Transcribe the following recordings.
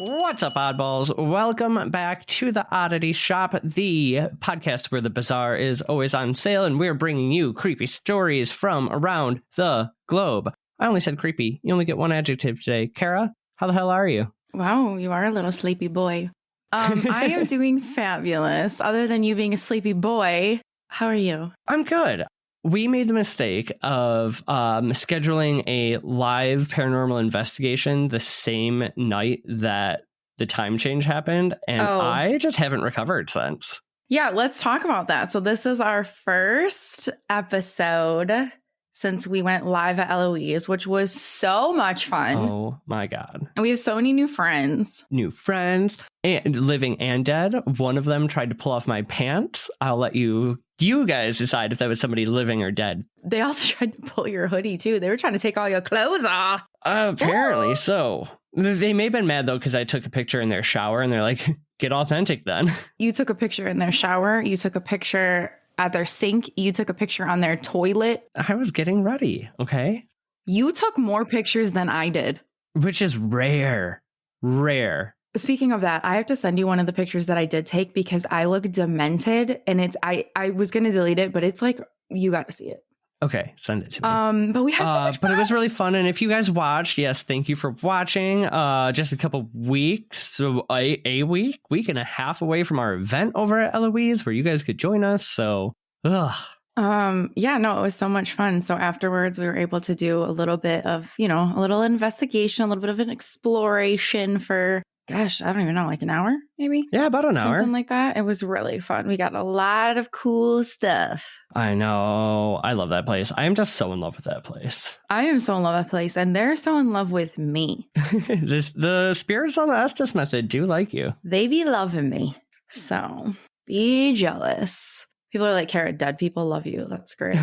What's up, oddballs? Welcome back to The Oddity Shop, the podcast where the bizarre is always on sale, and we're bringing you creepy stories from around the globe. I only said creepy. You only get one adjective today. Kara, how the hell are you? Wow, you are a little sleepy boy. I am doing fabulous. Other than you being a sleepy boy, how are you? I'm good. We made the mistake of scheduling a live paranormal investigation the same night that the time change happened, and I just haven't recovered since. Yeah, let's talk about that. So this is our first episode since we went live at Eloise, which was so much fun. Oh my God. And we have so many new friends. New friends, and living and dead. One of them tried to pull off my pants. I'll let you guys decide if that was somebody living or dead. They also tried to pull your hoodie too. They were trying to take all your clothes off. Apparently so. They may have been mad though, because I took a picture in their shower and they're like, get authentic then. You took a picture in their shower. You took a picture at their sink. You took a picture on their toilet. I was getting ready, okay? You took more pictures than I did. Which is rare. Rare. Speaking of that, I have to send you one of the pictures that I did take because I look demented, and I was going to delete it, but it's like, you got to see it. Okay, send it to me. But we had so much fun. But it was really fun, and if you guys watched, yes, thank you for watching. Just a couple weeks, so a week and a half away from our event over at Eloise, where you guys could join us. So, yeah, no, it was so much fun. So afterwards, we were able to do a little bit of, a little investigation, a little bit of an exploration for, gosh, I don't even know, like an hour, maybe? Yeah, about an hour. Something like that. It was really fun. We got a lot of cool stuff. I know. I love that place. I am just so in love with that place. I am so in love with that place, and they're so in love with me. The spirits on the Estes method do like you. They be loving me. So be jealous. People are like, Kara, dead people love you. That's great.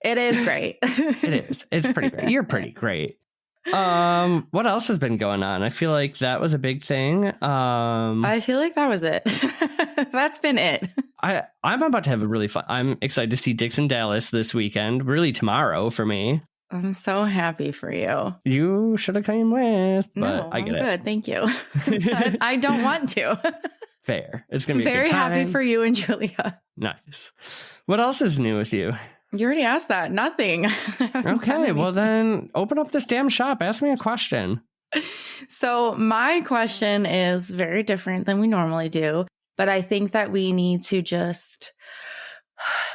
It is great. It is. It's pretty great. You're pretty great. What else has been going on? I feel like that was a big thing. I feel like that was it. That's been it. I'm about to have a really fun. I'm excited to see Dixon Dallas this weekend. Really tomorrow for me. I'm so happy for you. You should have come with, but no, I get I'm good. Thank you. I don't want to. Fair. It's gonna be very a good time. happy for you and Julia. Nice. What else is new with you? You already asked that. Nothing. Okay, well then open up this damn shop. Ask me a question. So my question is very different than we normally do, but I think that we need to just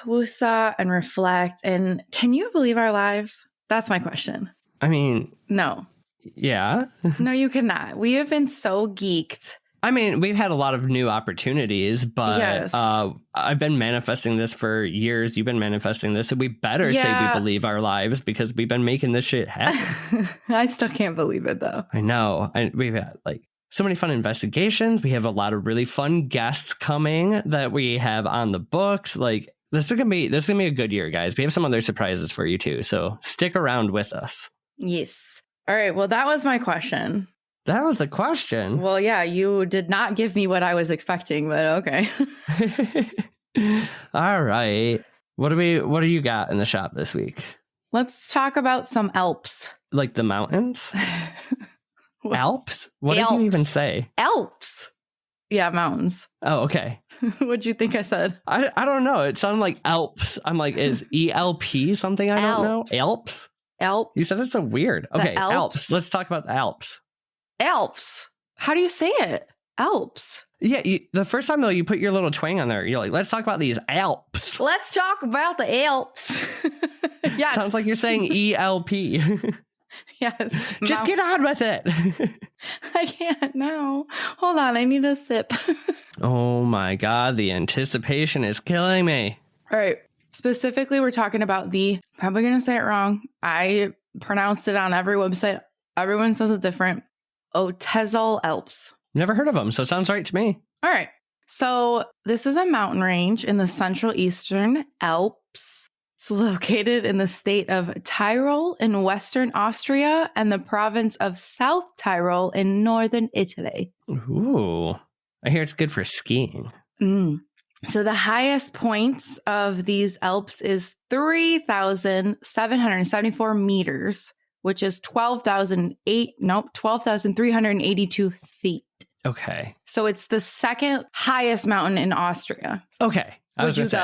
woosah and reflect. And can you believe our lives? That's my question. I mean, no. Yeah. No, you cannot. We have been so geeked. I mean, we've had a lot of new opportunities, but yes. I've been manifesting this for years. You've been manifesting this, so we better say we believe our lives because we've been making this shit happen. I still can't believe it, though. I know. We've had so many fun investigations. We have a lot of really fun guests coming that we have on the books. This is gonna be a good year, guys. We have some other surprises for you too, so stick around with us. Yes. All right. Well, that was my question. That was the question. Well, yeah, you did not give me what I was expecting, but okay. All right. What do you got in the shop this week? Let's talk about some Alps. Like the mountains? Alps? What Alps. did you even say? Alps. Yeah, mountains. Oh, okay. What'd you think I said? I don't know. It sounded like Alps. I'm like, is ELP something I don't know? Alps? Alps. You said it's so weird. Okay, Alps. Let's talk about the Alps. Alps. How do you say it? Alps. Yeah, the first time though, you put your little twang on there. You're like, let's talk about these Alps. Let's talk about the Alps. Yes. Sounds like you're saying ELP. Yes. Just get on with it. I can't now. Hold on. I need a sip. Oh my God. The anticipation is killing me. All right. Specifically, we're talking about probably going to say it wrong. I pronounced it on every website. Everyone says it's different. Ötztal Alps. Never heard of them, so it sounds right to me. All right. So this is a mountain range in the central eastern Alps. It's located in the state of Tyrol in western Austria and the province of South Tyrol in northern Italy. Ooh. I hear it's good for skiing. So the highest points of these Alps is 3,774 meters, which is 12,382 feet. Okay. So it's the second highest mountain in Austria. Okay. I was Would going to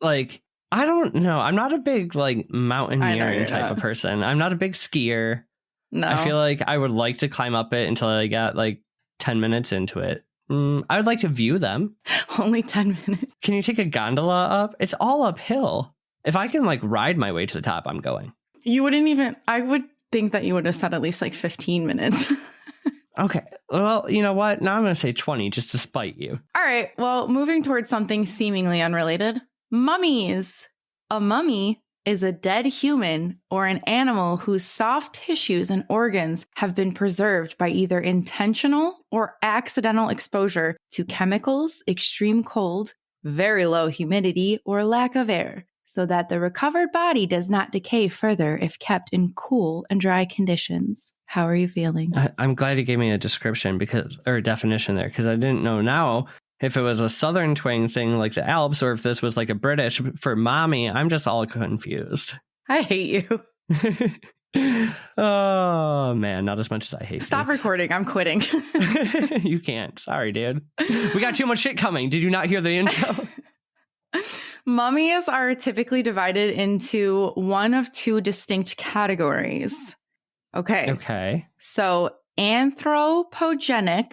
say, I don't know. I'm not a big mountaineering type of person. I'm not a big skier. No. I feel like I would like to climb up it until I got 10 minutes into it. I would like to view them. Only 10 minutes. Can you take a gondola up? It's all uphill. If I can ride my way to the top, I'm going. You wouldn't even, I would think that you would have said at least 15 minutes. Okay. Well, you know what? Now I'm going to say 20 just to spite you. All right. Well, moving towards something seemingly unrelated. Mummies. A mummy is a dead human or an animal whose soft tissues and organs have been preserved by either intentional or accidental exposure to chemicals, extreme cold, very low humidity, or lack of air, so that the recovered body does not decay further if kept in cool and dry conditions. How are you feeling? I'm glad you gave me a description or a definition there, because I didn't know now if it was a southern twang thing like the Alps or if this was a British for mommy. I'm just all confused. I hate you. Oh, man, not as much as I hate Stop you. recording. I'm quitting. You can't. Sorry, dude. We got too much shit coming. Did you not hear the intro? Mummies are typically divided into one of two distinct categories. Okay. So anthropogenic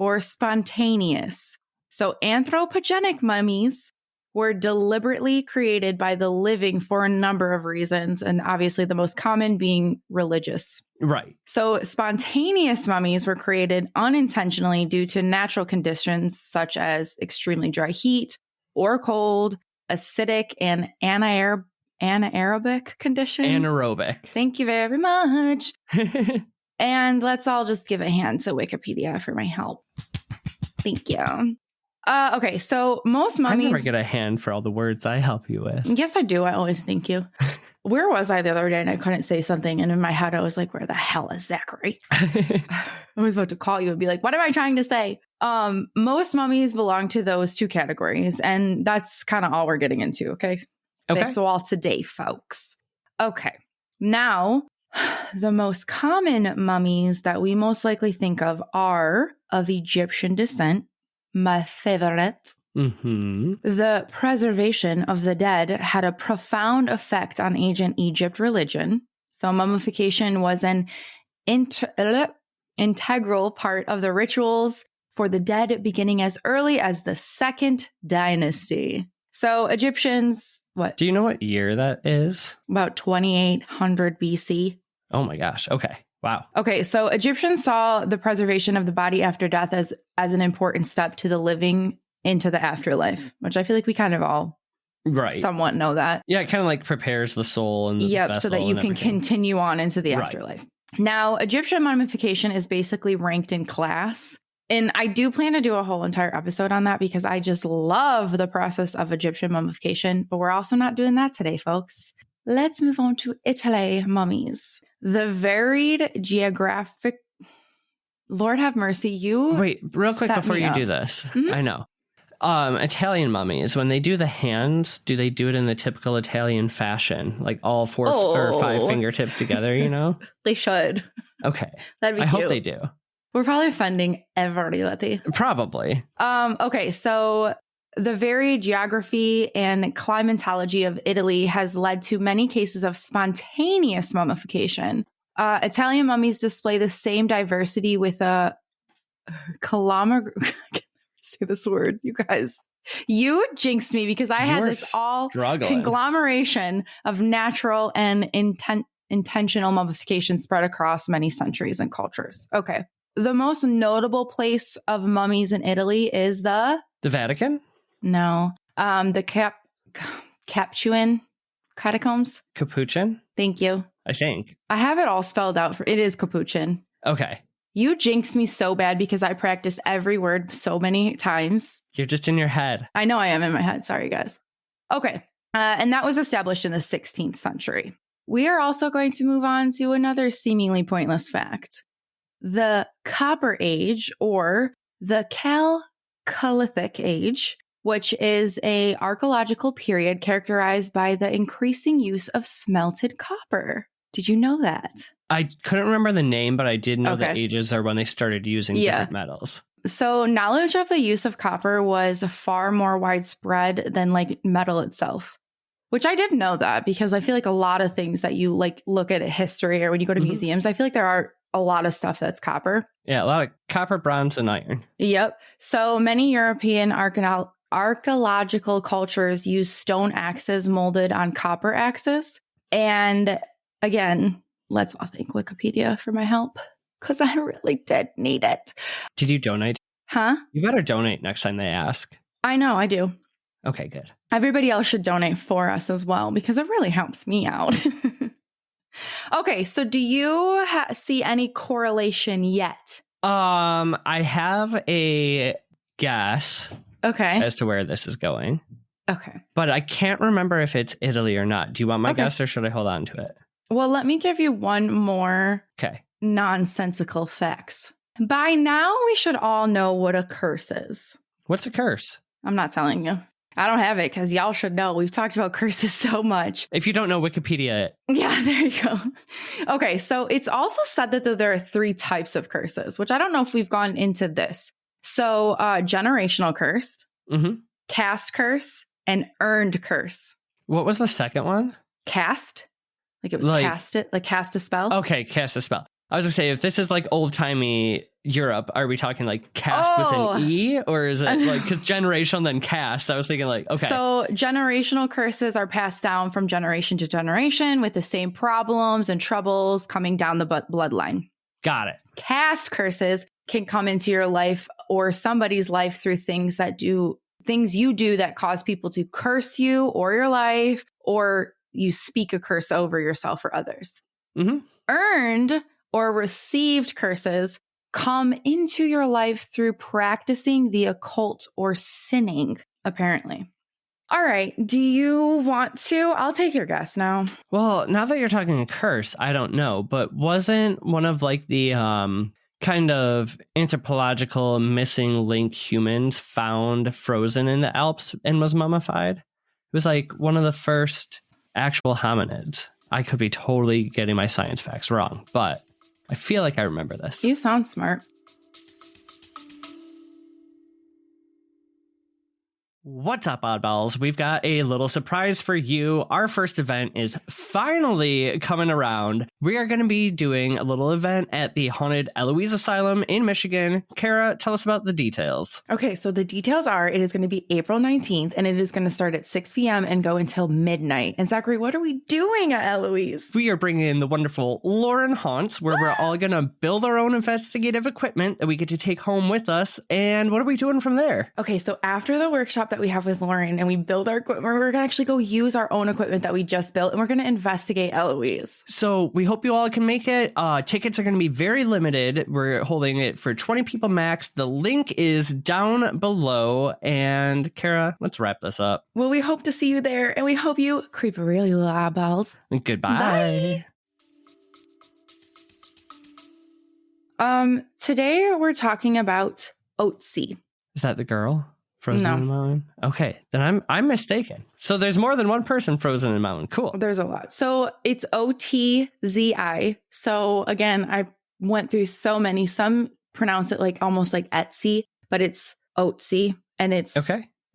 or spontaneous. So anthropogenic mummies were deliberately created by the living for a number of reasons, and obviously the most common being religious. Right. So spontaneous mummies were created unintentionally due to natural conditions such as extremely dry heat or cold, acidic and anaerobic conditions. Anaerobic. Thank you very much. And let's all just give a hand to Wikipedia for my help. Thank you. Okay, so most mummies... I never get a hand for all the words I help you with. Yes, I do. I always thank you. Where was I the other day and I couldn't say something? And in my head, I was like, where the hell is Zachary? I was about to call you and be like, what am I trying to say? Most mummies belong to those two categories. And that's kind of all we're getting into, okay? That's all today, folks. Okay. Now, the most common mummies that we most likely think of are of Egyptian descent. My favorite. Mm-hmm. The preservation of the dead had a profound effect on ancient Egypt religion. So mummification was an integral part of the rituals for the dead beginning as early as the Second Dynasty. So Egyptians, what? Do you know what year that is? About 2800 BC. Oh my gosh. Okay. Wow. Okay, so Egyptians saw the preservation of the body after death as an important step to the living into the afterlife, which I feel like we kind of all somewhat know that. Yeah, it kind of prepares the soul and so that you can continue on into the afterlife. Now, Egyptian mummification is basically ranked in class. And I do plan to do a whole entire episode on that because I just love the process of Egyptian mummification. But we're also not doing that today, folks. Let's move on to Italy mummies. The varied geographic... Lord have mercy, you... Wait, real quick before you do this. Mm-hmm. I know. Italian mummies, when they do the hands, do they do it in the typical Italian fashion? All 4 or 5 fingertips together, you know? They should. Okay. That'd be cute. I hope they do. We're probably offending everybody. Probably. Okay, so the varied geography and climatology of Italy has led to many cases of spontaneous mummification. Italian mummies display the same diversity with a say this word, you guys. You jinxed me because I had this conglomeration of natural and intentional mummification spread across many centuries and cultures. Okay. The most notable place of mummies in Italy is the Vatican? No. The Capuchin catacombs. Capuchin? Thank you. I think. I have it all spelled out. It is Capuchin. Okay. You jinxed me so bad because I practiced every word so many times. You're just in your head. I know I am in my head. Sorry, guys. Okay. And that was established in the 16th century. We are also going to move on to another seemingly pointless fact. The Copper Age, or the Chalcolithic Age, which is an archaeological period characterized by the increasing use of smelted copper. Did you know that? I couldn't remember the name, but I did know the Okay. ages are when they started using different metals. So knowledge of the use of copper was far more widespread than like metal itself, which I didn't know that because I feel like a lot of things that you like look at history or when you go to museums, I feel like there are a lot of stuff that's copper. Yeah, a lot of copper, bronze, and iron. Yep. So many European archaeological cultures use stone axes molded on copper axes. And again, let's all thank Wikipedia for my help because I really did need it. Did you donate? Huh? You better donate next time they ask. I know, I do. Okay, good. Everybody else should donate for us as well because it really helps me out. Okay, so do you see any correlation yet? I have a guess Okay. as to where this is going. Okay. But I can't remember if it's Italy or not. Do you want my guess or should I hold on to it? Well, let me give you one more nonsensical facts. By now, we should all know what a curse is. What's a curse? I'm not telling you. I don't have it because y'all should know. We've talked about curses so much. If you don't know, Wikipedia it. Yeah, there you go. Okay, so it's also said that there are 3 types of curses, which I don't know if we've gone into this. So generational curse, cast curse, and earned curse. What was the second one? Cast. Like it was cast a spell. Okay, cast a spell. I was going to say, if this is like old-timey Europe, are we talking like cast with an E? Or is it like, because generational then cast? I was thinking like, okay. So generational curses are passed down from generation to generation with the same problems and troubles coming down the bloodline. Got it. Cast curses can come into your life or somebody's life through things you do that cause people to curse you or your life, or you speak a curse over yourself or others. Earned or received curses come into your life through practicing the occult or sinning, apparently. All right. Do you want to? I'll take your guess now. Well, now that you're talking a curse, I don't know, but wasn't one of like the kind of anthropological missing link humans found frozen in the Alps and was mummified? It was like one of the first actual hominids. I could be totally getting my science facts wrong, but I feel like I remember this. You sound smart. What's up, oddballs? We've got a little surprise for you. Our first event is finally coming around. We are going to be doing a little event at the Haunted Eloise Asylum in Michigan. Kara, tell us about the details. Okay, so the details are it is going to be April 19th, and it is going to start at 6 p.m. and go until midnight. And Zachary, what are we doing at Eloise? We are bringing in the wonderful Lauren Haunts, where we're all going to build our own investigative equipment that we get to take home with us. And what are we doing from there? Okay, so after the workshop that we have with Lauren and we build our equipment, we're going to actually go use our own equipment that we just built, and we're going to investigate Eloise. So we hope you all can make it. Tickets are going to be very limited. We're holding it for 20 people max. The link is down below. And Kara, let's wrap this up. Well, we hope to see you there, and we hope you creep real, you little eyeballs. Goodbye. Bye. Today we're talking about Ötzi. Is that the girl? Frozen in the mountain? Okay, then I'm mistaken. So there's more than one person frozen in the mountain. Cool. There's a lot. So it's Ötzi. So again, I went through so many. Some pronounce it like almost like Ötzi, but it's Ötzi, and it's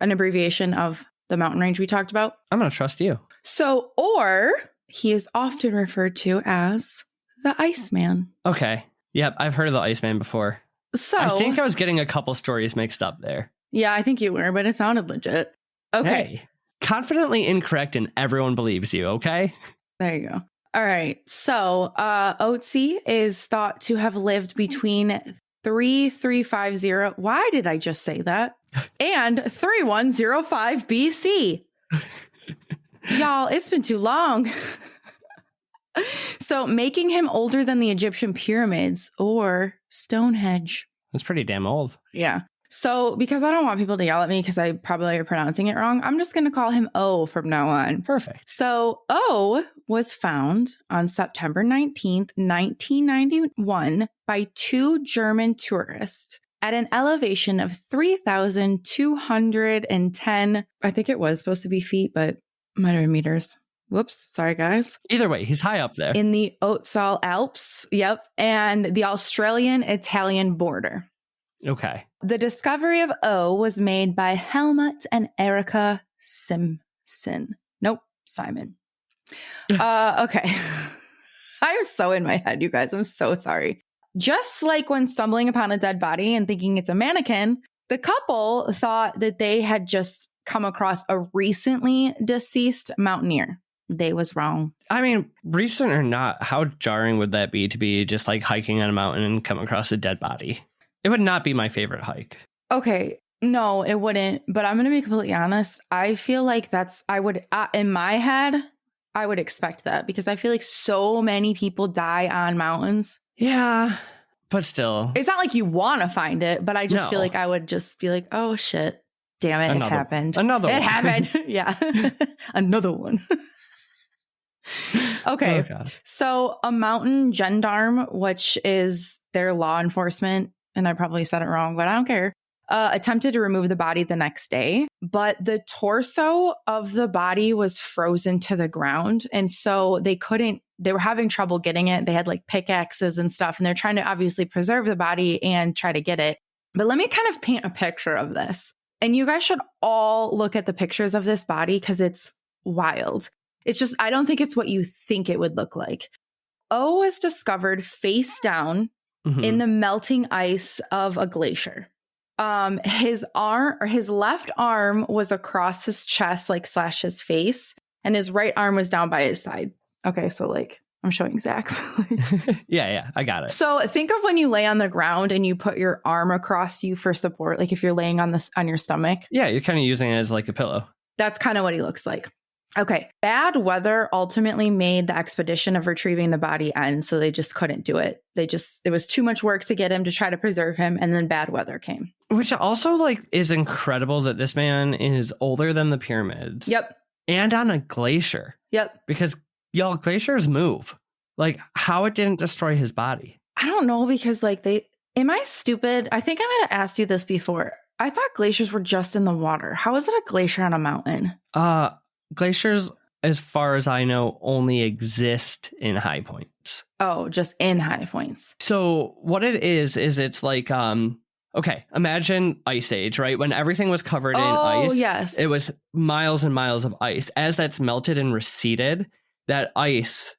an abbreviation of the mountain range we talked about. I'm going to trust you. So, or he is often referred to as the Iceman. Okay. Yep, I've heard of the Iceman before. So I think I was getting a couple stories mixed up there. Yeah, I think you were, but it sounded legit. Okay. Hey, confidently incorrect and everyone believes you, okay? There you go. All right. So Ötzi is thought to have lived between 3350. Why did I just say that? And 3105 BC. Y'all, it's been too long. So making him older than the Egyptian pyramids or Stonehenge. That's pretty damn old. Yeah. So because I don't want people to yell at me because I probably are pronouncing it wrong, I'm just going to call him O from now on. Perfect. So O was found on September 19th, 1991 by 2 German tourists at an elevation of 3,210. I think it was supposed to be feet, but might have been meters. Whoops. Sorry, guys. Either way, he's high up there. In the Ötztal Alps. Yep. And the Australian-Italian border. Okay. The discovery of O was made by Helmut and Erica Simpson. Nope. Simon. Okay. I'm so in my head, you guys. I'm so sorry. Just like when stumbling upon a dead body and thinking it's a mannequin, the couple thought that they had just come across a recently deceased mountaineer. They was wrong. I mean, recent or not, how jarring would that be to be just like hiking on a mountain and come across a dead body? It would not be my favorite hike. Okay. No, it wouldn't. But I'm going to be completely honest. I feel like in my head, I would expect that because I feel like so many people die on mountains. Yeah, but still. It's not like you want to find it, but I just feel like I would just be like, oh shit, damn it, it happened. Another one. It happened. Yeah. Another one. Okay. Oh, so a mountain gendarme, which is their law enforcement, and I probably said it wrong, but I don't care, attempted to remove the body the next day, but the torso of the body was frozen to the ground. And so they were having trouble getting it. They had like pickaxes and stuff, and they're trying to obviously preserve the body and try to get it. But let me kind of paint a picture of this. And you guys should all look at the pictures of this body because it's wild. It's just, I don't think it's what you think it would look like. O was discovered face down in the melting ice of a glacier. His left arm was across his chest, like / his face, and his right arm was down by his side. Okay, so like I'm showing Zach. Yeah, I got it. So think of when you lay on the ground and you put your arm across you for support, like if you're laying on your stomach. Yeah, you're kind of using it as like a pillow. That's kind of what he looks like. Okay. Bad weather ultimately made the expedition of retrieving the body end, so they just couldn't do it. It was too much work to get him to try to preserve him, and then bad weather came. Which also like is incredible that this man is older than the pyramids. Yep. And on a glacier. Yep. Because y'all, glaciers move. Like how it didn't destroy his body. I don't know because like am I stupid? I think I might have asked you this before. I thought glaciers were just in the water. How is it a glacier on a mountain? Glaciers, as far as I know, only exist in high points. Oh, just in high points. So what it is it's like, okay, imagine Ice Age, right? When everything was covered in ice. Yes. It was miles and miles of ice. As that's melted and receded, that ice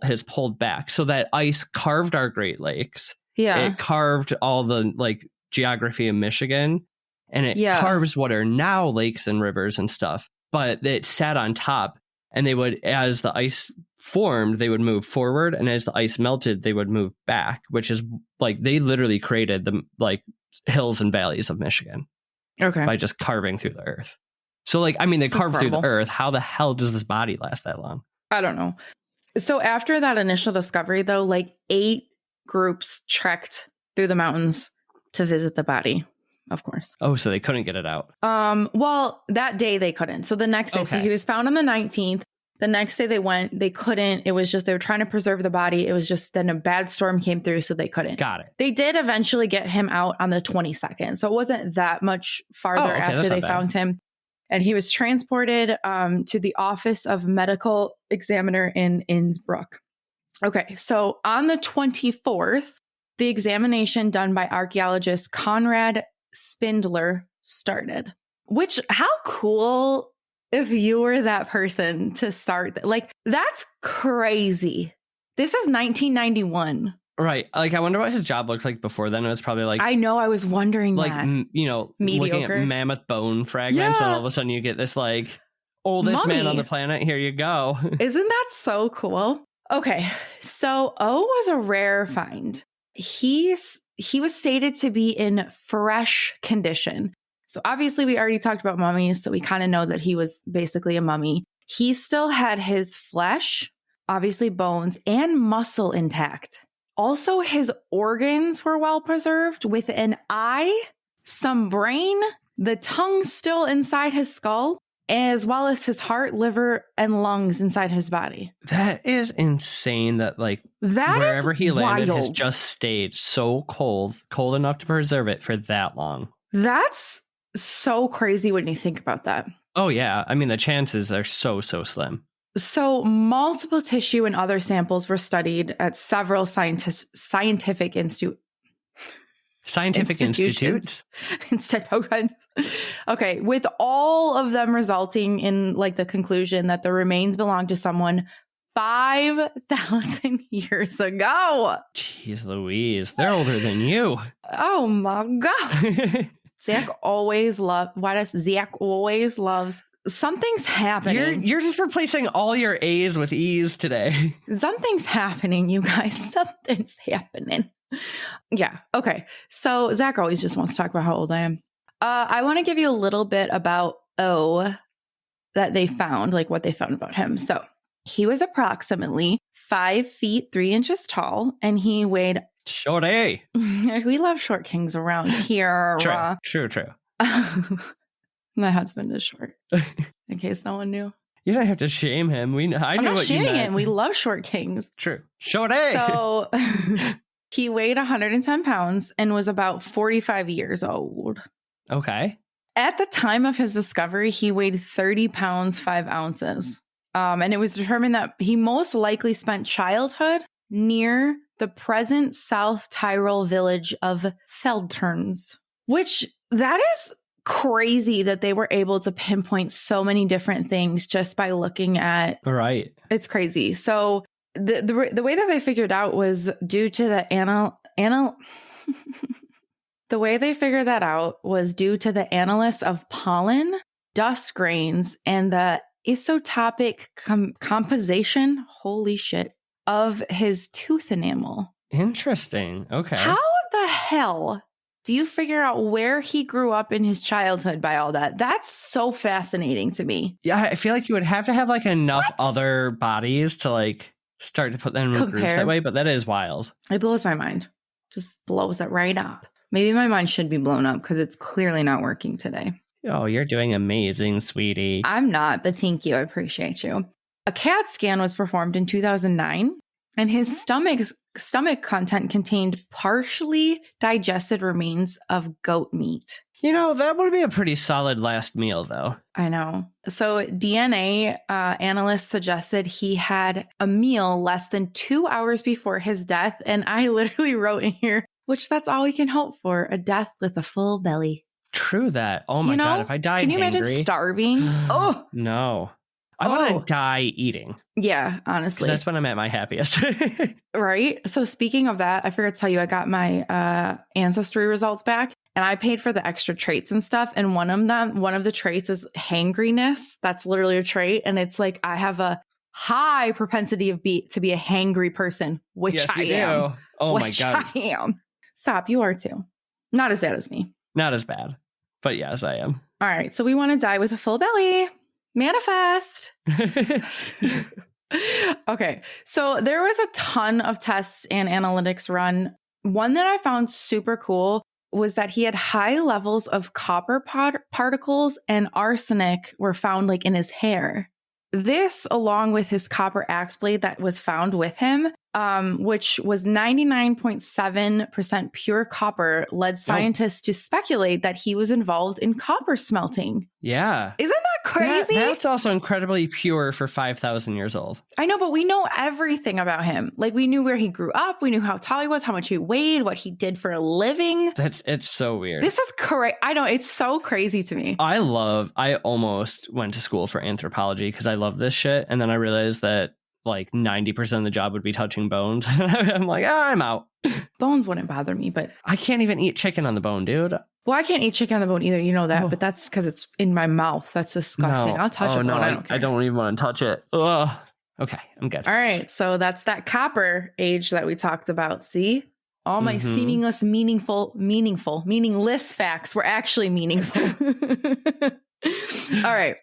has pulled back. So that ice carved our Great Lakes. Yeah. It carved all the like geography of Michigan. And it carves what are now lakes and rivers and stuff. But it sat on top, and they would, as the ice formed, they would move forward, and as the ice melted, they would move back, which is like they literally created the like hills and valleys of Michigan. Okay. By just carving through the earth. So like, I mean, they carved through the earth. How the hell does this body last that long? I don't know. So after that initial discovery, though, like 8 groups trekked through the mountains to visit the body. Of course. Oh, so they couldn't get it out. Well, that day they couldn't. So the next day, so he was found on the 19th. The next day they went, they couldn't. It was just, they were trying to preserve the body. It was just, then a bad storm came through, so they couldn't. Got it. They did eventually get him out on the 22nd. So it wasn't that much farther after they found him. And he was transported to the office of medical examiner in Innsbruck. Okay. So on the 24th, the examination done by archaeologist Conrad Spindler started. Which, how cool if you were that person to start. Like, that's crazy. This is 1991. Right. Like, I wonder what his job looked like before then. It was probably like... I know, I was wondering like, that. mediocre. Looking at mammoth bone fragments, and all of a sudden you get this, like, oldest man on the planet. Here you go. Isn't that so cool? Okay, so O was a rare find. He was stated to be in fresh condition. So obviously we already talked about mummies, so we kind of know that he was basically a mummy. He still had his flesh, obviously bones, and muscle intact. Also, his organs were well preserved with an eye, some brain, the tongue still inside his skull, as well as his heart, liver, and lungs inside his body. That is insane that, like, wherever he landed has just stayed so cold enough to preserve it for that long. That's so crazy when you think about that. Oh, yeah. I mean, the chances are so slim. So multiple tissue and other samples were studied at several scientific institutions. Okay, with all of them resulting in like the conclusion that the remains belong to someone 5,000 years ago. Jeez Louise, they're older than you. Oh my God. Zach always loves, why does Zach always loves, something's happening. You're just replacing all your A's with E's today. Something's happening, you guys. Something's happening. Yeah. Okay. So Zach always just wants to talk about how old I am. I want to give you a little bit about that they found, like what they found about him. So he was approximately 5 feet 3 inches tall, and he weighed. Short A. We love short kings around here. True. My husband is short. In case no one knew. You don't have to shame him. I'm not shaming him. We love short kings. True. Short A. So. He weighed 110 pounds and was about 45 years old. Okay. At the time of his discovery, he weighed 30 pounds, 5 ounces. And it was determined that he most likely spent childhood near the present South Tyrol village of Feldturns, which that is crazy that they were able to pinpoint so many different things just by looking at. Right. It's crazy. So the way that they figured out was due to the the way they figured that out was due to the analysis of pollen, dust grains, and the isotopic composition, holy shit, of his tooth enamel. Interesting. Okay. How the hell do you figure out where he grew up in his childhood by all that? That's so fascinating to me. Yeah, I feel like you would have to have like enough other bodies to like start to put them in groups that way, but that is wild. It blows my mind. Just blows it right up. Maybe my mind should be blown up because it's clearly not working today. Oh, you're doing amazing, sweetie. I'm not, but thank you. I appreciate you. A CAT scan was performed in 2009, and his stomach content contained partially digested remains of goat meat. You know, that would be a pretty solid last meal, though. I know. So DNA analysts suggested he had a meal less than 2 hours before his death. And I literally wrote in here, which that's all we can hope for, a death with a full belly. True that. Oh my God, if I died can you imagine starving? Oh, no. I want to die eating. Yeah, honestly. That's when I'm at my happiest. Right? So speaking of that, I forgot to tell you, I got my ancestry results back. And I paid for the extra traits and stuff. And one of the traits is hangriness. That's literally a trait. And it's like I have a high propensity to be a hangry person, which yes, I am. Do. Oh my God. I am. Stop. You are too. Not as bad as me. Not as bad. But yes, I am. All right. So we want to die with a full belly. Manifest. Okay. So there was a ton of tests and analytics run. One that I found super cool was that he had high levels of copper particles and arsenic were found like in his hair. This, along with his copper axe blade that was found with him, which was 99.7% pure copper, led scientists to speculate that he was involved in copper smelting. Yeah. Isn't that crazy? That's also incredibly pure for 5,000 years old. I know, but we know everything about him. Like, we knew where he grew up. We knew how tall he was, how much he weighed, what he did for a living. It's so weird. This is correct. I know. It's so crazy to me. I almost went to school for anthropology because I love this shit. And then I realized that like 90% of the job would be touching bones. I'm like, I'm out. Bones wouldn't bother me, but I can't even eat chicken on the bone, dude. Well, I can't eat chicken on the bone either. You know that, but that's because it's in my mouth. That's disgusting. No. I'll touch it. No, I don't even want to touch it. Ugh. Okay, I'm good. All right. So that's that copper age that we talked about. See? All my meaningless facts were actually meaningful. All right.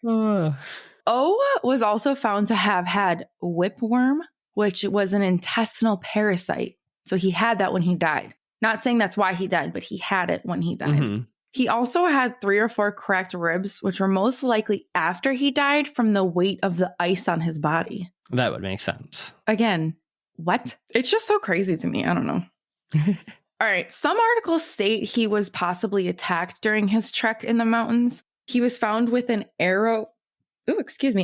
O was also found to have had whipworm, which was an intestinal parasite. So he had that when he died. Not saying that's why he died, but he had it when he died. Mm-hmm. He also had 3 or 4 cracked ribs, which were most likely after he died from the weight of the ice on his body. That would make sense. Again, what? It's just so crazy to me. I don't know. All right. Some articles state he was possibly attacked during his trek in the mountains. He was found with an arrow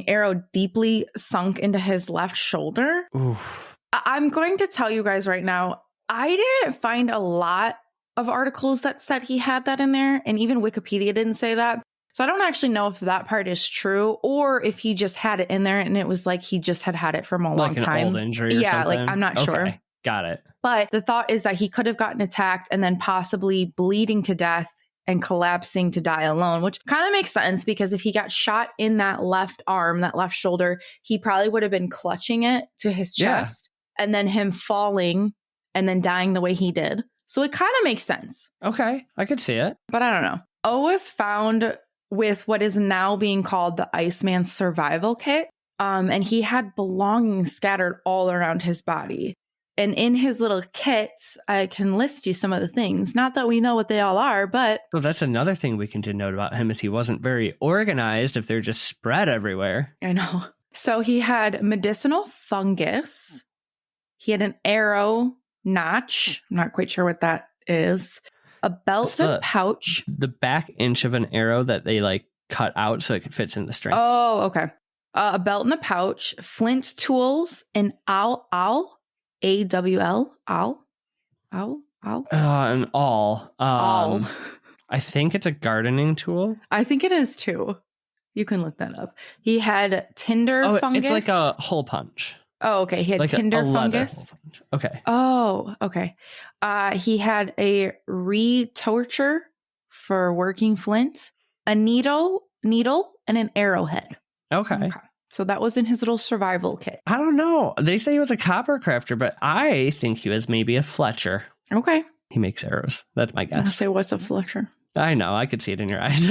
arrow deeply sunk into his left shoulder. Oof. I'm going to tell you guys right now, I didn't find a lot of articles that said he had that in there. And even Wikipedia didn't say that. So I don't actually know if that part is true or if he just had it in there and it was like he just had it from a long time. Like an old injury or something? Like I'm not sure. Got it. But the thought is that he could have gotten attacked and then possibly bleeding to death and collapsing to die alone, which kind of makes sense because if he got shot in that left arm, that left shoulder, he probably would have been clutching it to his chest and then him falling and then dying the way he did. So it kind of makes sense. Okay, I could see it. But I don't know. O was found with what is now being called the Iceman survival kit. And he had belongings scattered all around his body. And in his little kit, I can list you some of the things. Not that we know what they all are, but... So that's another thing we can denote about him is he wasn't very organized if they're just spread everywhere. I know. So he had medicinal fungus. He had an arrow notch. I'm not quite sure what that is. A belt and pouch. The back inch of an arrow that they like cut out so it fits in the string. Oh, okay. A belt and a pouch, flint tools, an owl, A-W-L, owl. An awl. Awl. I think it's a gardening tool. I think it is too. You can look that up. He had tinder fungus. It's like a hole punch. Oh, okay. He had like tinder fungus. Okay. Oh, okay. He had a retorcher for working flint, a needle, and an arrowhead. Okay. So that was in his little survival kit. I don't know. They say he was a copper crafter, but I think he was maybe a fletcher. Okay. He makes arrows. That's my guess. I'll say, what's a fletcher? I know. I could see it in your eyes.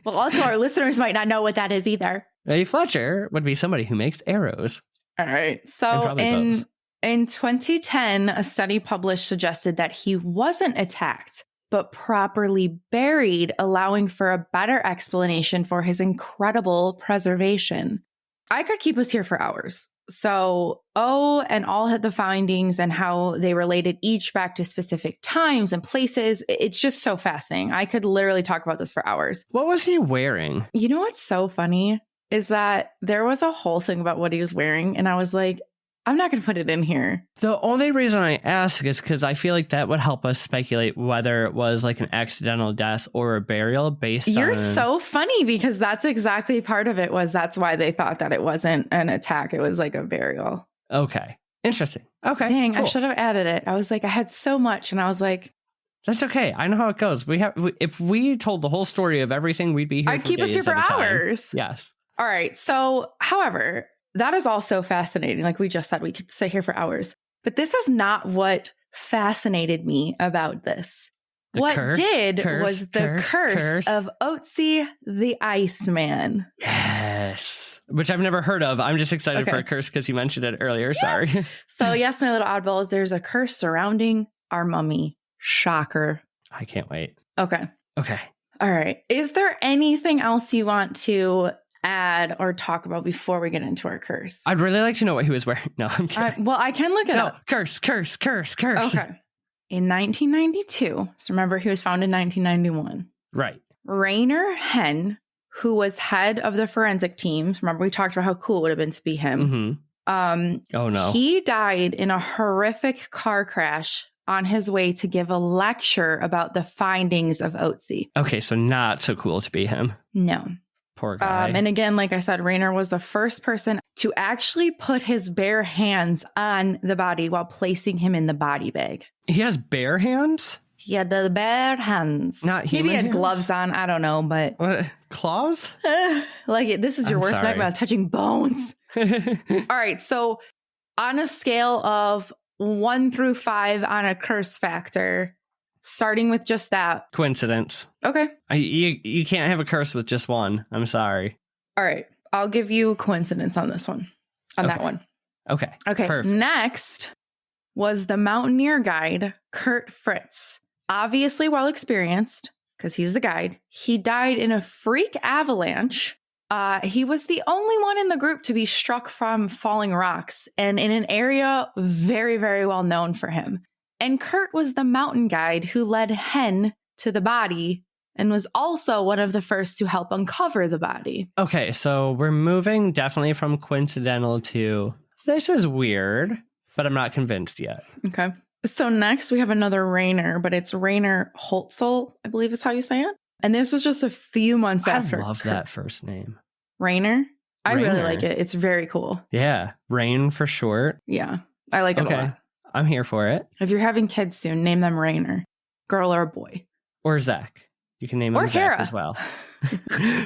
Well, also our listeners might not know what that is either. A fletcher would be somebody who makes arrows. All right. So in 2010, a study published suggested that he wasn't attacked, but properly buried, allowing for a better explanation for his incredible preservation. I could keep us here for hours. So and all the findings and how they related each back to specific times and places. It's just so fascinating. I could literally talk about this for hours. What was he wearing? You know what's so funny is that there was a whole thing about what he was wearing. And I was like, I'm not going to put it in here. The only reason I ask is because I feel like that would help us speculate whether it was like an accidental death or a burial based on... You're so funny because that's exactly part of it that's why they thought that it wasn't an attack. It was like a burial. Okay. Interesting. Okay. Dang, cool. I should have added it. I was like, I had so much and I was like... That's okay. I know how it goes. If we told the whole story of everything, we'd be here I'd keep us here for hours. Yes. All right. So, however... that is also fascinating. Like we just said, we could sit here for hours. But this is not what fascinated me about this. What did was the curse of Ötzi the Iceman. Yes. Which I've never heard of. I'm just excited for a curse because you mentioned it earlier. Yes. Sorry. So yes, my little oddballs, there's a curse surrounding our mummy. Shocker. I can't wait. Okay. All right. Is there anything else you want to add or talk about before we get into our curse? I'd really like to know what he was wearing. No, I'm kidding. Well, I can look it up. Curse. Okay. In 1992, so remember he was found in 1991. Right. Rainer Henn, who was head of the forensic teams, remember we talked about how cool it would have been to be him. Mm-hmm. Oh no. He died in a horrific car crash on his way to give a lecture about the findings of Ötzi. Okay, so not so cool to be him. No. Poor guy. And again, like I said, Rainer was the first person to actually put his bare hands on the body while placing him in the body bag. He has bare hands? He had the bare hands. Not human Maybe he had hands? gloves on. I don't know, but... What? Claws? This is your worst nightmare, touching bones. All right, so on a scale of 1 through 5 on a curse factor... starting with just that. Coincidence. Okay. You can't have a curse with just one. I'm sorry. All right. I'll give you coincidence on this one. That one. Okay. Perfect. Next was the mountaineer guide, Kurt Fritz. Obviously well experienced, because he's the guide. He died in a freak avalanche. He was the only one in the group to be struck from falling rocks and in an area very, very well known for him. And Kurt was the mountain guide who led Henn to the body and was also one of the first to help uncover the body. Okay, so we're moving definitely from coincidental to this is weird, but I'm not convinced yet. Okay. So next we have another Rainer, but it's Rainer Ötztal, I believe is how you say it. And this was just a few months after. I love that first name. Rainer? I really Rainer. like it. It's very cool. Yeah, Rain for short. Yeah, I like it a lot. I'm here for it. If you're having kids soon, name them Rainer. Girl or boy. Or Zach. You can name him Zach as well.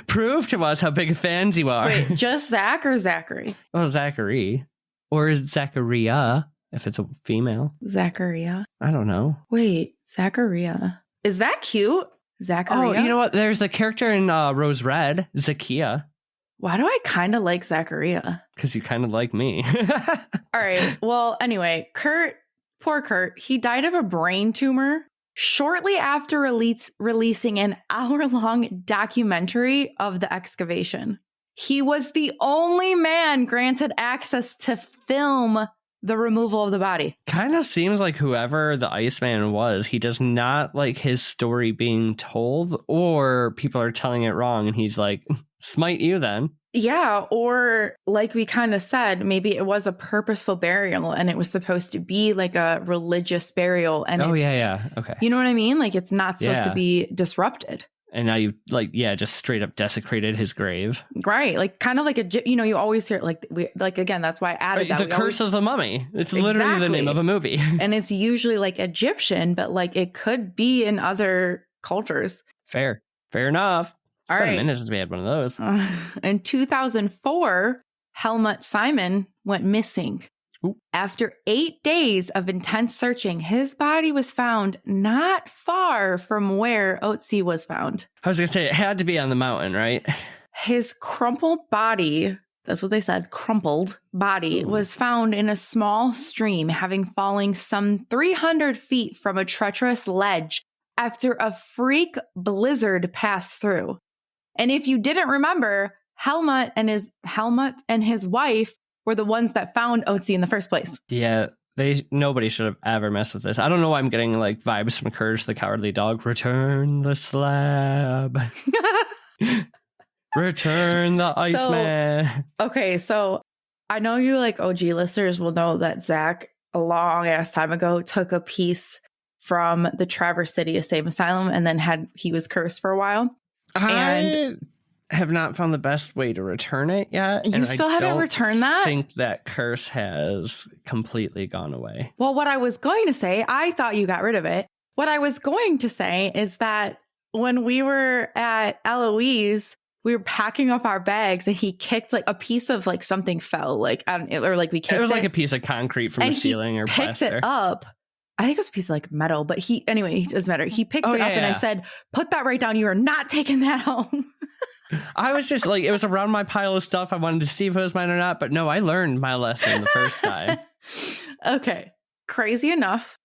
Prove to us how big fans you are. Wait, just Zach or Zachary? Well, Zachary. Or is it Zacharia, if it's a female? Zacharia? I don't know. Wait, Zacharia. Is that cute? Zacharia? Oh, you know what? There's the character in Rose Red, Zakia. Why do I kind of like Zacharia? Because you kind of like me. All right. Well, anyway, poor Kurt, he died of a brain tumor shortly after releasing an hour-long documentary of the excavation. He was the only man granted access to film the removal of the body. Kind of seems like whoever the Iceman was, he does not like his story being told, or people are telling it wrong and he's like, smite you then. Yeah, or like we kind of said, maybe it was a purposeful burial and it was supposed to be like a religious burial. And Okay. You know what I mean? Like it's not supposed to be disrupted. And now you just straight up desecrated his grave. Right. Like kind of like you always hear again, that's why I added that. The Curse of the Mummy. It's literally the name of a movie. And it's usually like Egyptian, but like it could be in other cultures. Fair enough. It's been a minute since we had one of those. In 2004, Helmut Simon went missing. Ooh. After 8 days of intense searching, his body was found not far from where Ötzi was found. I was going to say, it had to be on the mountain, right? His crumpled body, that's what they said, crumpled body, was found in a small stream, having fallen some 300 feet from a treacherous ledge after a freak blizzard passed through. And if you didn't remember, Helmut and his wife were the ones that found Ötzi in the first place. Yeah, nobody should have ever messed with this. I don't know why I'm getting like vibes from Courage the Cowardly Dog. Return the slab. Return the Iceman. Okay, so I know you like OG listeners will know that Zach, a long ass time ago, took a piece from the Traverse City Insane Asylum and then he was cursed for a while. I have not found the best way to return it yet. You still haven't returned that? I think that curse has completely gone away. Well, what I was going to say, I thought you got rid of it. What I was going to say is that when we were at Eloise, we were packing up our bags and he kicked like a piece of like something fell we kicked it. It was like a piece of concrete from the ceiling or picked plaster. It up. I think it was a piece of like metal, but it doesn't matter. He picked it up and I said, put that right down. You are not taking that home. I was just like, it was around my pile of stuff. I wanted to see if it was mine or not. But no, I learned my lesson the first time. Okay. Crazy enough.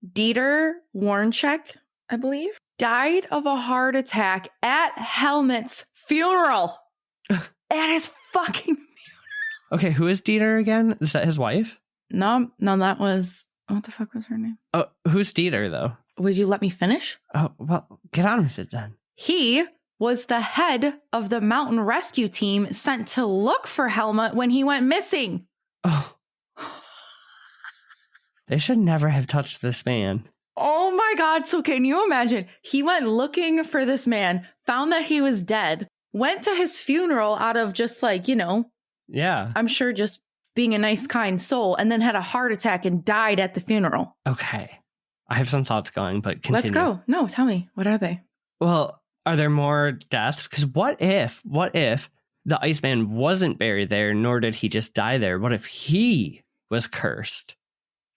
Dieter Warncheck, I believe, died of a heart attack at Helmut's funeral. At his fucking funeral. Okay, who is Dieter again? Is that his wife? No, that was... What the fuck was her name? Oh, who's Dieter, though? Would you let me finish? Oh, well, get on with it then. He was the head of the mountain rescue team sent to look for Helmut when he went missing. Oh. They should never have touched this man. Oh my God. So can you imagine? He went looking for this man, found that he was dead, went to his funeral out of just Yeah. I'm sure just being a nice, kind soul, and then had a heart attack and died at the funeral. Okay. I have some thoughts going, but continue. Let's go. No, tell me. What are they? Well, are there more deaths? Because what if the Iceman wasn't buried there, nor did he just die there? What if he was cursed?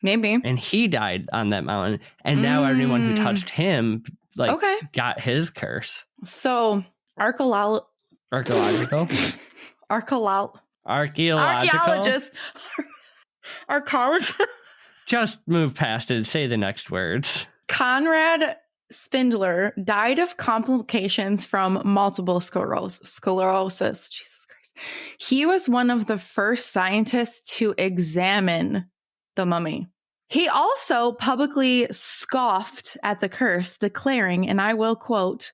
Maybe. And he died on that mountain, and now everyone who touched him, got his curse. So, archaeologist. Just move past it. Say the next words. Conrad Spindler died of complications from multiple sclerosis. Jesus Christ. He was one of the first scientists to examine the mummy. He also publicly scoffed at the curse, declaring, and I will quote,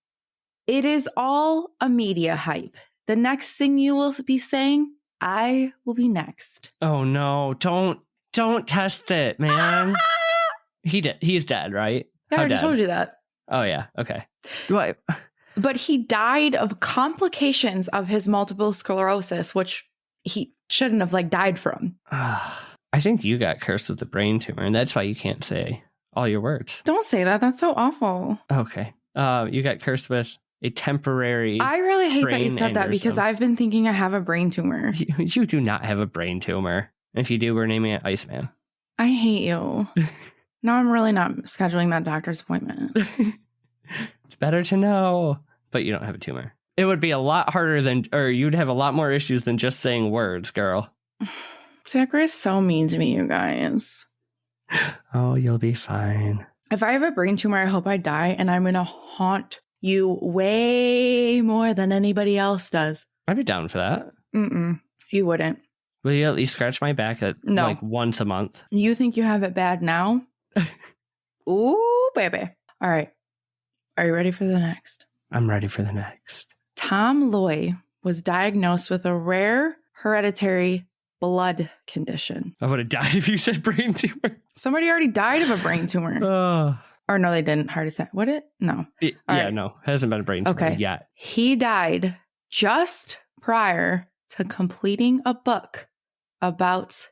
It is all a media hype. The next thing you will be saying, I will be next. Oh no, don't test it, man. He's dead, right? Yeah, I already told you that. Oh yeah, okay. What? But he died of complications of his multiple sclerosis, which he shouldn't have died from. I think you got cursed with the brain tumor, and that's why you can't say all your words. Don't say that. That's so awful. Okay. You got cursed with a temporary. I really hate that you said that aneurysm. Because I've been thinking I have a brain tumor. You do not have a brain tumor. If you do, we're naming it Iceman. I hate you. Now I'm really not scheduling that doctor's appointment. It's better to know, but you don't have a tumor. It would be a lot harder or you'd have a lot more issues than just saying words, girl. Zachary is so mean to me, you guys. Oh, you'll be fine. If I have a brain tumor, I hope I die, and I'm going to haunt you way more than anybody else does. I'd be down for that. You wouldn't. Will you at least scratch my back once a month? You think you have it bad now? Ooh, baby. All right. Are you ready for the next? I'm ready for the next. Tom Loy was diagnosed with a rare hereditary blood condition. I would have died if you said brain tumor. Somebody already died of a brain tumor. Or no, they didn't. Heart attack. Would it? No. No. Hasn't been a brain tumor yet. He died just prior to completing a book about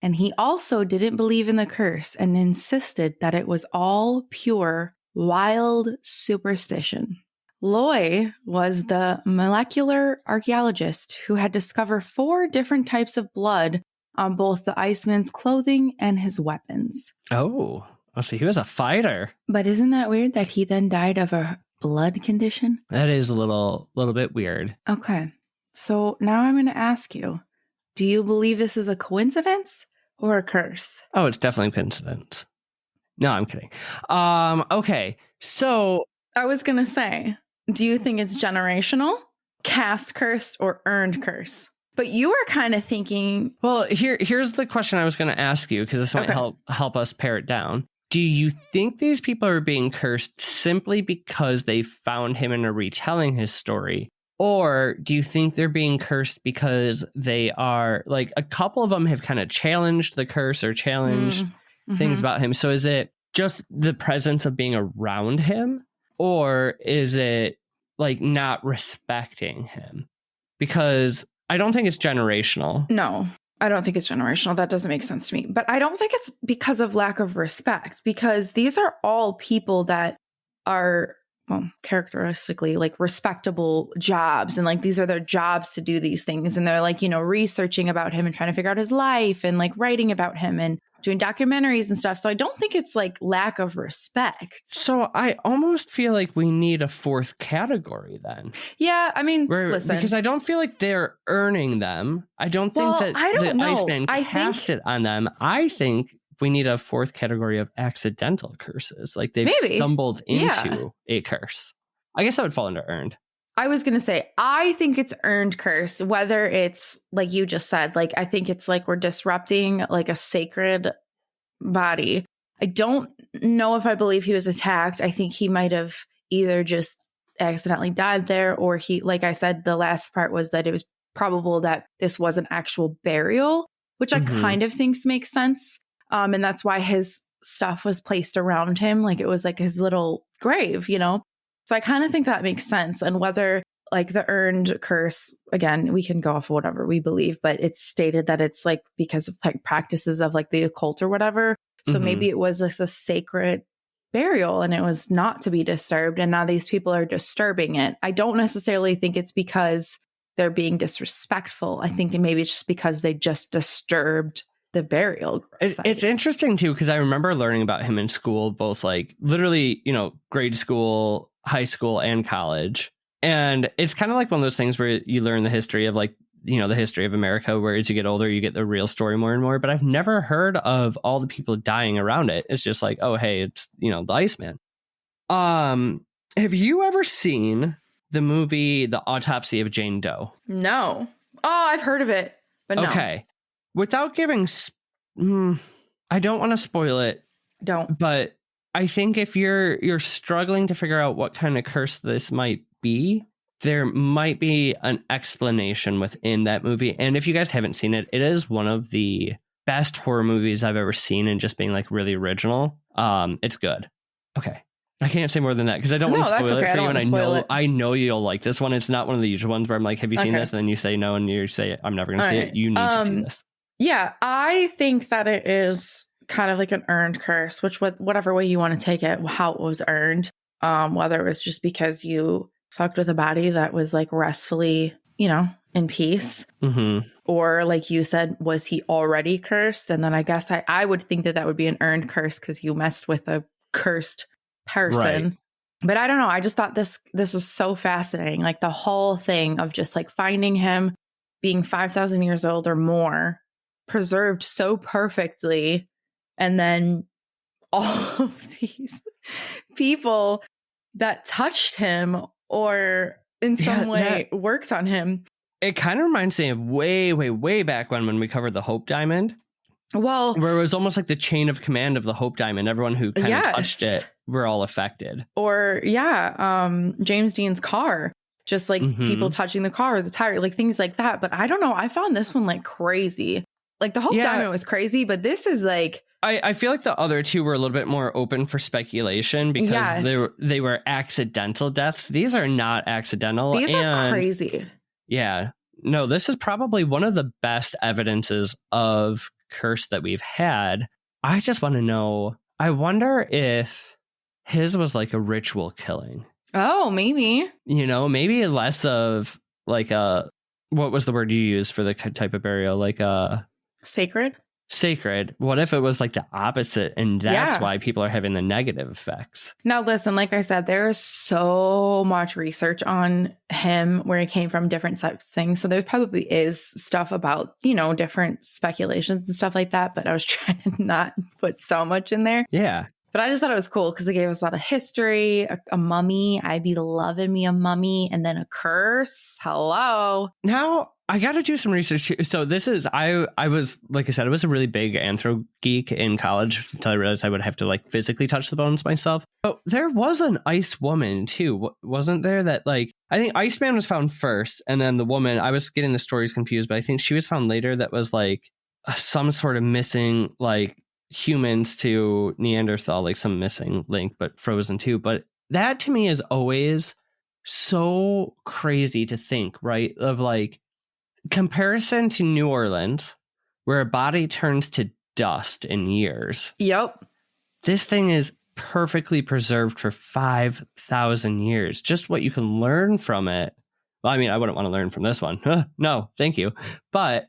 and he also didn't believe in the curse and insisted that it was all pure, wild superstition. Loy was the molecular archaeologist who had discovered 4 different types of blood on both the Iceman's clothing and his weapons. Oh, so he was a fighter. But isn't that weird that he then died of a blood condition? That is a little bit weird. Okay. So now I'm going to ask you, do you believe this is a coincidence or a curse? Oh, it's definitely a coincidence. No, I'm kidding. Okay. So I was going to say, do you think it's generational, cast curse, or earned curse? But you were kind of thinking... Well, here's the question I was going to ask you, because this might help us pare it down. Do you think these people are being cursed simply because they found him and are retelling his story? Or do you think they're being cursed because they are... a couple of them have kind of challenged the curse or challenged things about him. So is it just the presence of being around him? Or is it not respecting him? Because I don't think it's generational. No, I don't think it's generational. That doesn't make sense to me. But I don't think it's because of lack of respect, because these are all people that are, characteristically respectable jobs. And these are their jobs to do these things. And they're researching about him and trying to figure out his life and writing about him and doing documentaries and stuff. So I don't think it's lack of respect. So I almost feel like we need a 4th category then. Yeah, I mean, listen. Because I don't feel like they're earning them. I don't think that the Iceman cast it on them. I think we need a 4th category of accidental curses. They've stumbled into a curse. I guess that would fall under earned. I was going to say, I think it's earned curse, whether it's like you just said, I think it's we're disrupting a sacred body. I don't know if I believe he was attacked. I think he might have either just accidentally died there, or he, like I said, the last part was that it was probable that this was an actual burial, which I kind of think makes sense. And that's why his stuff was placed around him. It was his little grave, So I kind of think that makes sense. And whether the earned curse, again, we can go off of whatever we believe, but it's stated that it's because of practices of the occult or whatever. So maybe it was a sacred burial and it was not to be disturbed. And now these people are disturbing it. I don't necessarily think it's because they're being disrespectful. I think maybe it's just because they just disturbed the burial site. It's interesting too, because I remember learning about him in school, both literally, grade school, high school, and college. And it's kind of one of those things where you learn the history of the history of America, where as you get older, you get the real story more and more. But I've never heard of all the people dying around it. It's just oh, hey, it's, the Iceman. Have you ever seen the movie The Autopsy of Jane Doe? No. Oh, I've heard of it, but no. Okay. Without giving, I don't want to spoil it. Don't. But I think if you're struggling to figure out what kind of curse this might be, there might be an explanation within that movie. And if you guys haven't seen it, it is one of the best horror movies I've ever seen, and just being like really original. It's good. Okay. I can't say more than that because I don't want to spoil it for you. And I know you'll like this one. It's not one of the usual ones where I'm like, have you seen this? And then you say no, and you say, I'm never going to see it. You need to see this. Yeah, I think that it is kind of like an earned curse, which whatever way you want to take it, how it was earned, whether it was just because you fucked with a body that was like restfully, in peace, or like you said, was he already cursed? And then I guess I would think that would be an earned curse because you messed with a cursed person. Right. But I don't know. I just thought this was so fascinating. Like the whole thing of just like finding him being 5,000 years old or more, preserved so perfectly, and then all of these people that touched him or in some way worked on him. It kind of reminds me of way, way, way back when we covered the Hope Diamond. Well, where it was almost like the chain of command of the Hope Diamond. Everyone who kind of touched it were all affected. Or James Dean's car. Just like people touching the car or the tire, like things like that. But I don't know. I found this one like crazy. Like the Hope Diamond was crazy, but this is like... I feel like the other two were a little bit more open for speculation because they were accidental deaths. These are not accidental. These are crazy. Yeah. No, this is probably one of the best evidences of curse that we've had. I just want to know, I wonder if his was like a ritual killing. Oh, maybe. Maybe less of like what was the word you used for the type of burial? Like sacred. What if it was like the opposite, and that's why people are having the negative effects? Now, listen, like I said, there is so much research on him, where he came from, different types of things. So there probably is stuff about, different speculations and stuff like that. But I was trying to not put so much in there. Yeah. But I just thought it was cool because it gave us a lot of history, a mummy. I'd be loving me a mummy, and then a curse. Hello. Now, I got to do some research too. So this is, I was, like I said, I was a really big anthro geek in college until I realized I would have to like physically touch the bones myself. But there was an ice woman too, wasn't there? That like, I think Iceman was found first, and then the woman, I was getting the stories confused, but I think she was found later. That was like some sort of missing, like humans to Neanderthal, like some missing link, but frozen too. But that to me is always so crazy to think, right? Of like, comparison to New Orleans, where a body turns to dust in years. Yep. This thing is perfectly preserved for 5,000 years. Just what you can learn from it. Well, I mean, I wouldn't want to learn from this one. No, thank you. But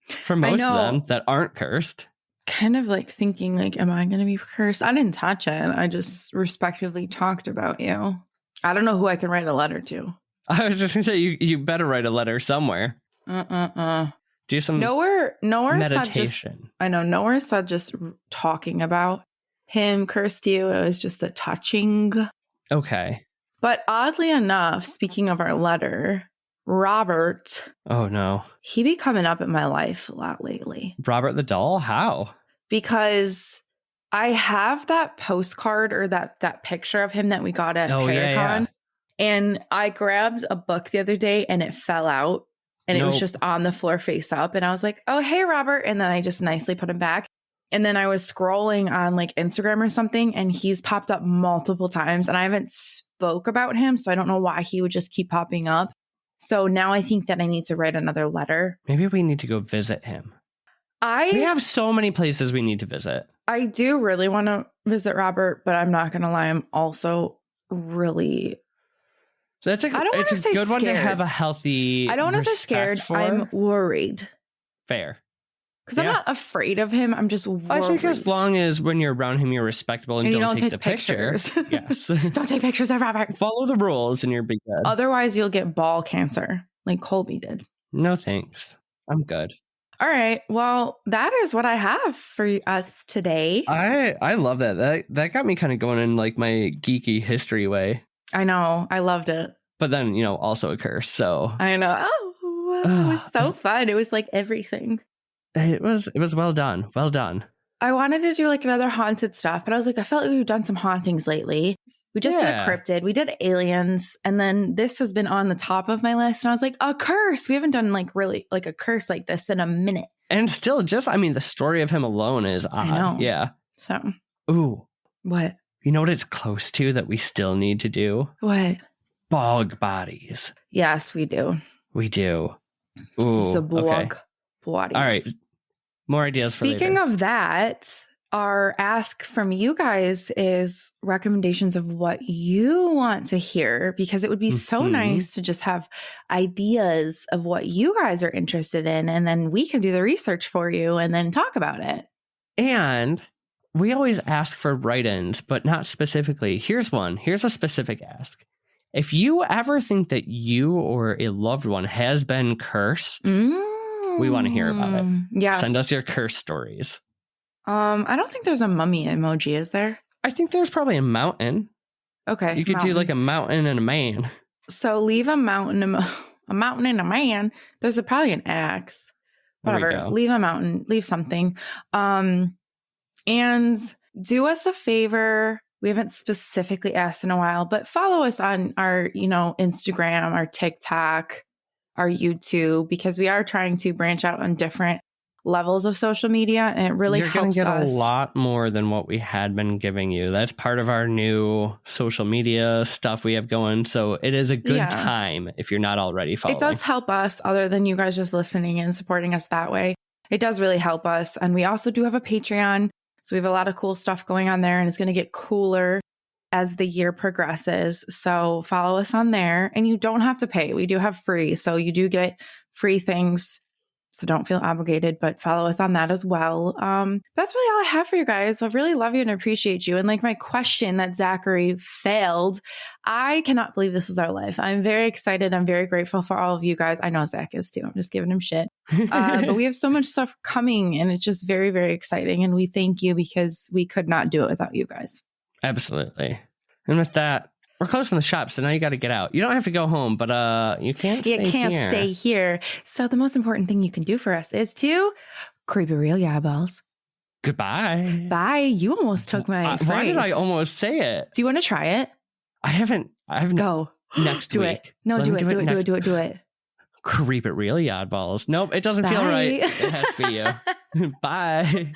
for most of them that aren't cursed. Kind of like thinking like, am I going to be cursed? I didn't touch it. I just respectively talked about you. I don't know who I can write a letter to. I was just going to say, you better write a letter somewhere. Do some nowhere meditation. Nowhere said just talking about him cursed you. It was just a touching. Okay. But oddly enough, speaking of our letter, Robert. Oh no. He be coming up in my life a lot lately. Robert the doll? How? Because I have that postcard or that picture of him that we got at Paracon. And I grabbed a book the other day and it fell out. And it was just on the floor face up. And I was like, oh, hey, Robert. And then I just nicely put him back. And then I was scrolling on like Instagram or something, and he's popped up multiple times. And I haven't spoke about him, so I don't know why he would just keep popping up. So now I think that I need to write another letter. Maybe we need to go visit him. We have so many places we need to visit. I do really want to visit Robert, but I'm not going to lie. I'm also really... It's a good one to have a healthy. I don't want to say scared. I'm worried. Fair. Because I'm not afraid of him. I'm just worried. I think as long as when you're around him, you're respectable and don't take the pictures. Yes. Don't take pictures of Robert. Follow the rules and you're big good. Otherwise, you'll get ball cancer like Colby did. No, thanks. I'm good. All right. Well, that is what I have for us today. I love that. That got me kind of going in like my geeky history way. I know. I loved it. But then, also a curse. So I know. Oh, it was so fun. It was like everything. It was well done. Well done. I wanted to do like another haunted stuff, but I was like, I felt like we've done some hauntings lately. We just did a cryptid. We did aliens. And then this has been on the top of my list. And I was like, a curse. We haven't done like really like a curse like this in a minute. And still just, I mean, the story of him alone is odd. I know. Yeah. So. Ooh. What? You know what it's close to that we still need to do? What? Bog bodies. Yes, we do. We do. Ooh. The bog bodies. All right. More ideas for later. Speaking of that, our ask from you guys is recommendations of what you want to hear, because it would be so nice to just have ideas of what you guys are interested in. And then we can do the research for you and then talk about it. And we always ask for write-ins, but not specifically. Here's one. Here's a specific ask. If you ever think that you or a loved one has been cursed, we want to hear about it. Yes. Send us your curse stories. I don't think there's a mummy emoji, is there? I think there's probably a mountain. Okay. You could do like a mountain and a man. So leave a mountain, a mountain and a man. There's probably an axe. Whatever. Leave a mountain. Leave something. And do us a favor. We haven't specifically asked in a while, but follow us on our, Instagram, our TikTok, our YouTube, because we are trying to branch out on different levels of social media, and it really helps us. You're going to get a lot more than what we had been giving you. That's part of our new social media stuff we have going. So it is a good time if you're not already following. It does help us, other than you guys just listening and supporting us that way. It does really help us. And we also do have a Patreon. So we have a lot of cool stuff going on there, and it's going to get cooler as the year progresses. So follow us on there, and you don't have to pay. We do have free. So you do get free things. So don't feel obligated, but follow us on that as well. That's really all I have for you guys. I really love you and appreciate you. And like my question that Zachary failed, I cannot believe this is our life. I'm very excited. I'm very grateful for all of you guys. I know Zach is too. I'm just giving him shit. But we have so much stuff coming, and it's just very, very exciting. And we thank you, because we could not do it without you guys. Absolutely. And with that, we're closing the shop, so now you got to get out. You don't have to go home, but you can't stay here. So the most important thing you can do for us is to creepy real eyeballs. Goodbye. Bye. You almost took my phrase. Why did I almost say it? Do you want to try it? I haven't. Go. Next do week. It. No, do it. Creep it real oddballs. Nope, it doesn't feel right. It has to be you. Bye.